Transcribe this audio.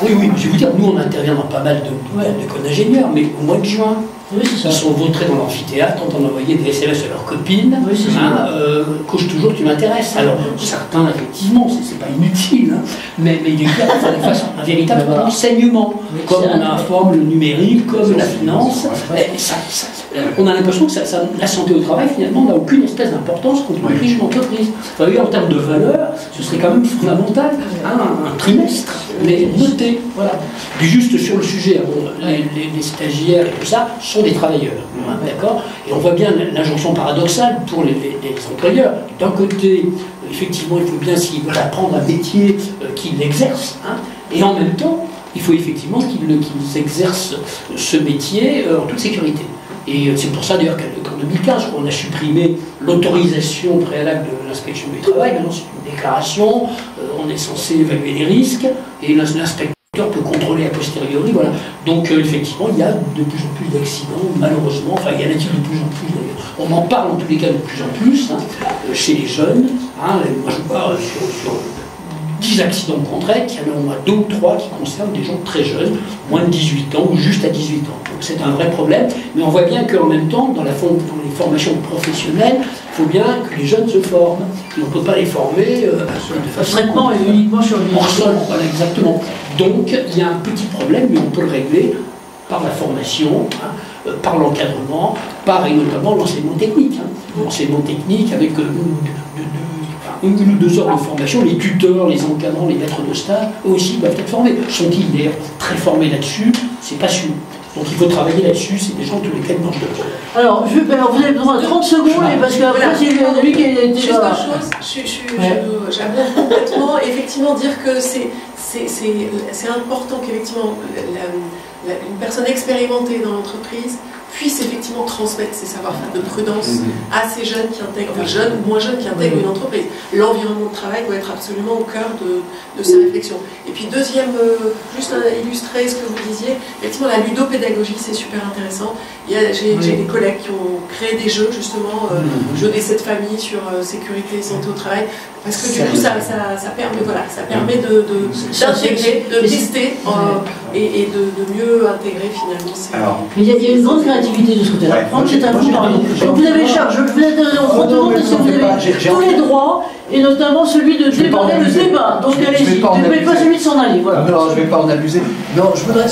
Oui, oui, je vais vous dire, nous on intervient dans pas mal d'écoles d'ingénieurs, mais au mois de juin, ils sont vautrés dans l'amphithéâtre, on envoyé des SMS à leurs copines, couche toujours, tu m'intéresses. Alors, certains, effectivement, c'est pas inutile, hein, mais il est clair qu'il faut faire un véritable enseignement, comme on informe le numérique, comme la finance. On a l'impression que la santé au travail, finalement, n'a aucune espèce d'importance contre le riche d'entreprise. Vous voyez, en termes de valeur, ce serait quand même fondamental, hein, un trimestre, mais noté. Voilà. Puis juste sur le sujet, les stagiaires et tout ça sont des travailleurs, d'accord. Et on voit bien l'injonction paradoxale pour les employeurs. D'un côté, effectivement, il faut bien, s'ils veulent apprendre un métier, qu'ils l'exercent, hein, et en même temps, il faut effectivement qu'ils exercent ce métier en toute sécurité. Et c'est pour ça d'ailleurs qu'en 2015, on a supprimé l'autorisation préalable de l'inspection du travail. Maintenant, c'est une déclaration, on est censé évaluer les risques, et l'inspecteur peut contrôler a posteriori. Voilà. Donc, effectivement, il y a de plus en plus d'accidents, malheureusement. Enfin, il y en a-t-il de plus en plus d'ailleurs. On en parle en tous les cas de plus en plus, hein, chez les jeunes. Hein, moi, je vois sur 10 accidents qu'on traite, il y en a au moins 2 ou 3 qui concernent des gens très jeunes, moins de 18 ans ou juste à 18 ans. Donc c'est un vrai problème, mais on voit bien qu'en même temps, dans les formations professionnelles, il faut bien que les jeunes se forment. Et on ne peut pas les former de façon traitement est uniquement sur le sol. Voilà, exactement. Donc il y a un petit problème, mais on peut le régler par la formation, hein, par l'encadrement, et notamment l'enseignement technique. Hein. L'enseignement technique avec une ou 2 heures de formation, les tuteurs, les encadrants, les maîtres de stage, eux aussi doivent être formés. Sont-ils d'ailleurs très formés là-dessus? C'est pas sûr. Donc il faut travailler là-dessus, c'est des gens tous lesquels mangent de quoi. Alors, vous avez besoin de 30 secondes, parce qu'après, c'est lui qui est juste une chose, j'aborde complètement, effectivement, dire que c'est important qu'effectivement une personne expérimentée dans l'entreprise puisse effectivement transmettre ses savoir-faire de prudence à ces jeunes qui intègrent, enfin jeunes ou moins jeunes qui intègrent une entreprise. L'environnement de travail doit être absolument au cœur de ces réflexions. Et puis deuxième, juste illustrer ce que vous disiez, effectivement la ludopédagogie c'est super intéressant. J'ai des collègues qui ont créé des jeux justement, jeux d'essai de famille sur sécurité et santé au travail, parce que du coup ça permet d'intégrer, de tester et de mieux intégrer finalement. Il y a une grande créativité de ce côté-là. C'est un coup, pardon. Donc vous avez charge, vous êtes en demande parce que vous avez tous les droits, et notamment celui de démarrer le débat. Donc allez-y, ne pas celui de s'en aller. Voilà. Non, je ne vais pas en abuser. Non, je voudrais...